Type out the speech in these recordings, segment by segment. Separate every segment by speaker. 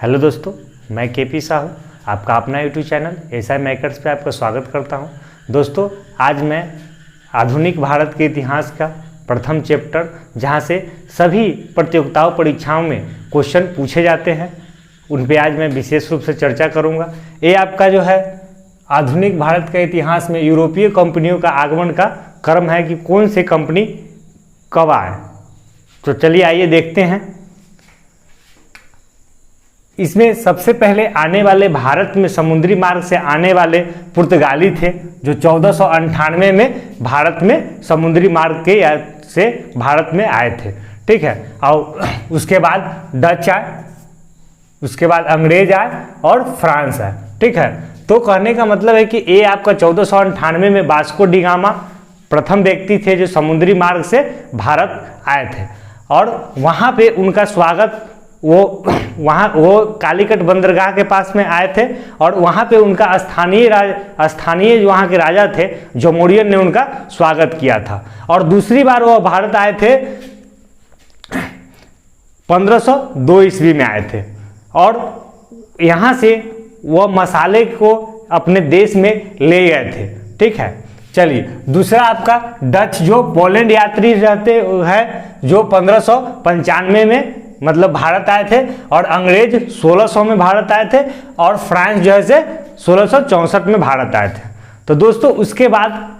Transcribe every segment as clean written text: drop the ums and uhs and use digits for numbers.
Speaker 1: Hello दोस्तों, मैं KP Sahu, आपका अपना यूट्यूब चैनल एसआई मेकर्स पे आपका स्वागत करता हूं। दोस्तों, आज मैं आधुनिक भारत के इतिहास का प्रथम चैप्टर, जहां से सभी प्रतियोगिताओं परीक्षाओं में क्वेश्चन पूछे जाते हैं, उन पे आज मैं विशेष रूप से चर्चा करूंगा। ये आपका जो है आधुनिक भारत के इतिहास में यूरोपीय कंपनियों का आगमन का क्रम है कि कौन से कंपनी कब आए। तो चलिए आइए देखते हैं। इसमें सबसे पहले आने वाले भारत में समुद्री मार्ग से आने वाले पुर्तगाली थे, जो 1498 में भारत में समुद्री मार्ग के से भारत में आए थे। ठीक है, और उसके बाद डच आए, उसके बाद अंग्रेज आए और फ्रांस आए। ठीक है, तो कहने का मतलब है कि ये आपका 1498 में वास्को डी गामा प्रथम व्यक्ति थे जो समुद्री मार्ग से भारत आए थे, और वहाँ पे उनका स्वागत वो कालीकट बंदरगाह के पास में आए थे, और वहाँ पे उनका स्थानीय जो वहाँ के राजा थे जोमोरियन ने उनका स्वागत किया था। और दूसरी बार वो भारत आए थे 1502 ईस्वी में आए थे, और यहाँ से वो मसाले को अपने देश में ले गए थे। ठीक है, चलिए दूसरा आपका डच, जो पोलैंड यात्री रहते हैं, जो 1595 में मतलब भारत आए थे, और अंग्रेज 1600 में भारत आए थे, और फ्रांस जो है से 1664 में भारत आए थे। तो दोस्तों उसके बाद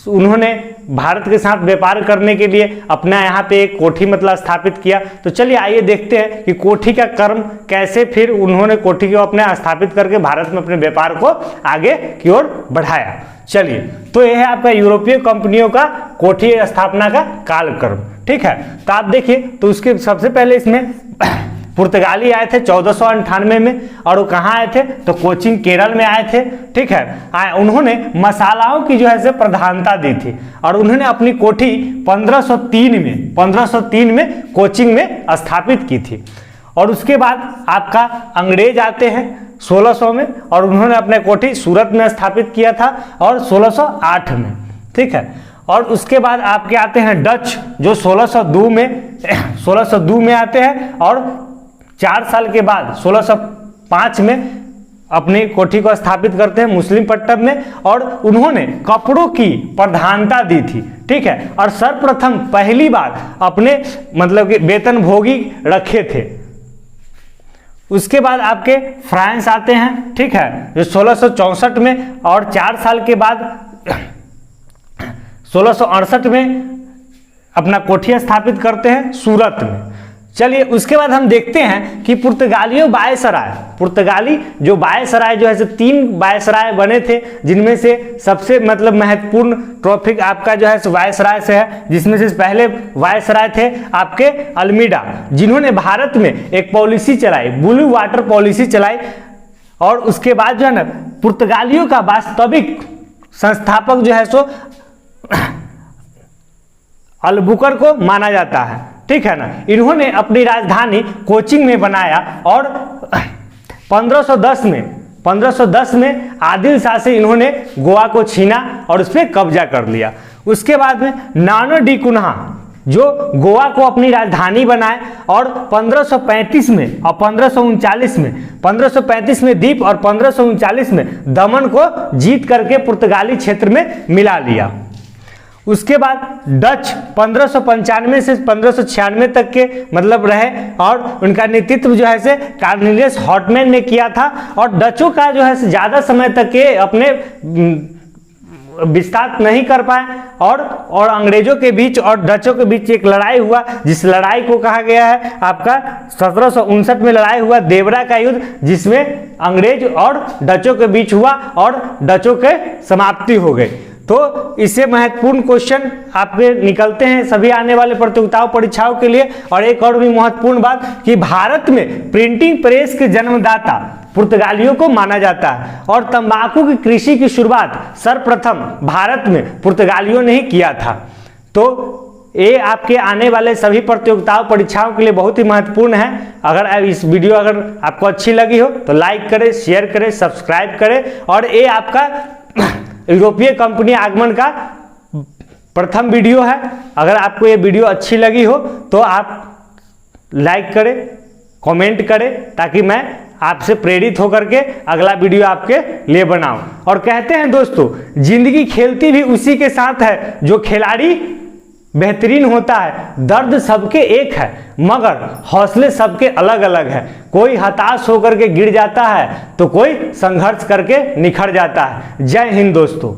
Speaker 1: उन्होंने भारत के साथ व्यापार करने के लिए अपना यहाँ पे एक कोठी मतलब स्थापित किया। तो चलिए आइए देखते हैं कि कोठी का क्रम कैसे फिर उन्होंने कोठी को अपने स्थापित करके भारत में अपने व्यापार को आगे की ओर बढ़ाया। चलिए, तो यह है आपका यूरोपीय कंपनियों का कोठी स्थापना का कालक्रम। ठीक है, तो आप देखिए, तो उसके सबसे पहले इसमें पुर्तगाली आए थे 1498 में, और वो कहाँ आए थे, तो कोचीन केरल में आए थे। ठीक है, उन्होंने मसालाओं की जो है से प्रधानता दी थी, और उन्होंने अपनी कोठी 1503 में कोचीन में स्थापित की थी। और उसके बाद आपका अंग्रेज आते हैं 1600 में, और उन्होंने अपने कोठी सूरत में स्थापित किया था, और 1608 में। ठीक है, और उसके बाद आपके आते हैं डच, जो 1602 में आते हैं, और 4 साल के बाद 1605 में अपनी कोठी को स्थापित करते हैं मुस्लिमपट्टनम में, और उन्होंने कपड़ों की प्रधानता दी थी। ठीक है, और सर्वप्रथम पहली बार अपने मतलब कि वेतनभोगी रखे थे। उसके बाद आपके फ्रांस आते हैं, ठीक है, जो 1664 में, और 4 साल के बाद 1668 में अपना कोठी स्थापित करते हैं सूरत में। चलिए, उसके बाद हम देखते हैं कि पुर्तगालियों पुर्तगाली जो वायसराय जो है से 3 वायसराय बने थे, जिनमें से सबसे मतलब महत्वपूर्ण टॉपिक आपका जो है वायसराय से है, जिसमें से पहले वायसराय थे आपके अल्मीडा, जिन्होंने भारत में एक पॉलिसी चलाई, ब्लू वाटर पॉलिसी चलाई। और उसके बाद जो है ना, पुर्तगालियों का वास्तविक संस्थापक जो है सो अल्बुकर को माना जाता है। ठीक है ना, इन्होंने अपनी राजधानी कोचीन में बनाया, और 1510 में आदिल शाह से इन्होंने गोवा को छीना और उस पर कब्जा कर लिया। उसके बाद में नानो डी कुन्हा, जो गोवा को अपनी राजधानी बनाए, और 1535 में और 1539 में द्वीप, और 1539 में दमन को जीत करके पुर्तगाली क्षेत्र में मिला लिया। उसके बाद डच 1595 से 1596 तक के मतलब रहे, और उनका नेतृत्व जो है से कार्नेलियस हॉटमैन ने किया था। और डचों का जो है ज़्यादा समय तक के अपने विस्तार नहीं कर पाए, और अंग्रेजों के बीच और डचों के बीच एक लड़ाई हुआ, जिस लड़ाई को कहा गया है आपका 1759 में लड़ाई हुआ, देवरा का युद्ध, जिसमें अंग्रेज और डचों के बीच हुआ, और डचों के समाप्ति हो गई। तो इससे महत्वपूर्ण क्वेश्चन आपके निकलते हैं सभी आने वाले प्रतियोगिताओं परीक्षाओं के लिए। और एक और भी महत्वपूर्ण बात कि भारत में प्रिंटिंग प्रेस के जन्मदाता पुर्तगालियों को माना जाता है, और तंबाकू की कृषि की शुरुआत सर्वप्रथम भारत में पुर्तगालियों ने ही किया था। तो ये आपके आने वाले सभी प्रतियोगिताओं परीक्षाओं के लिए बहुत ही महत्वपूर्ण है। अगर इस वीडियो अगर आपको अच्छी लगी हो तो लाइक करें, शेयर करें, सब्सक्राइब करें। और ये आपका यूरोपीय कंपनी आगमन का प्रथम वीडियो है। अगर आपको ये वीडियो अच्छी लगी हो तो आप लाइक करें, कमेंट करें ताकि मैं आपसे प्रेरित होकर के अगला वीडियो आपके लिए बनाऊं। और कहते हैं दोस्तों, जिंदगी खेलती भी उसी के साथ है जो खिलाड़ी बेहतरीन होता है। दर्द सबके एक है मगर हौसले सबके अलग अलग है। कोई हताश होकर के गिर जाता है तो कोई संघर्ष करके निखर जाता है। जय हिंद दोस्तों।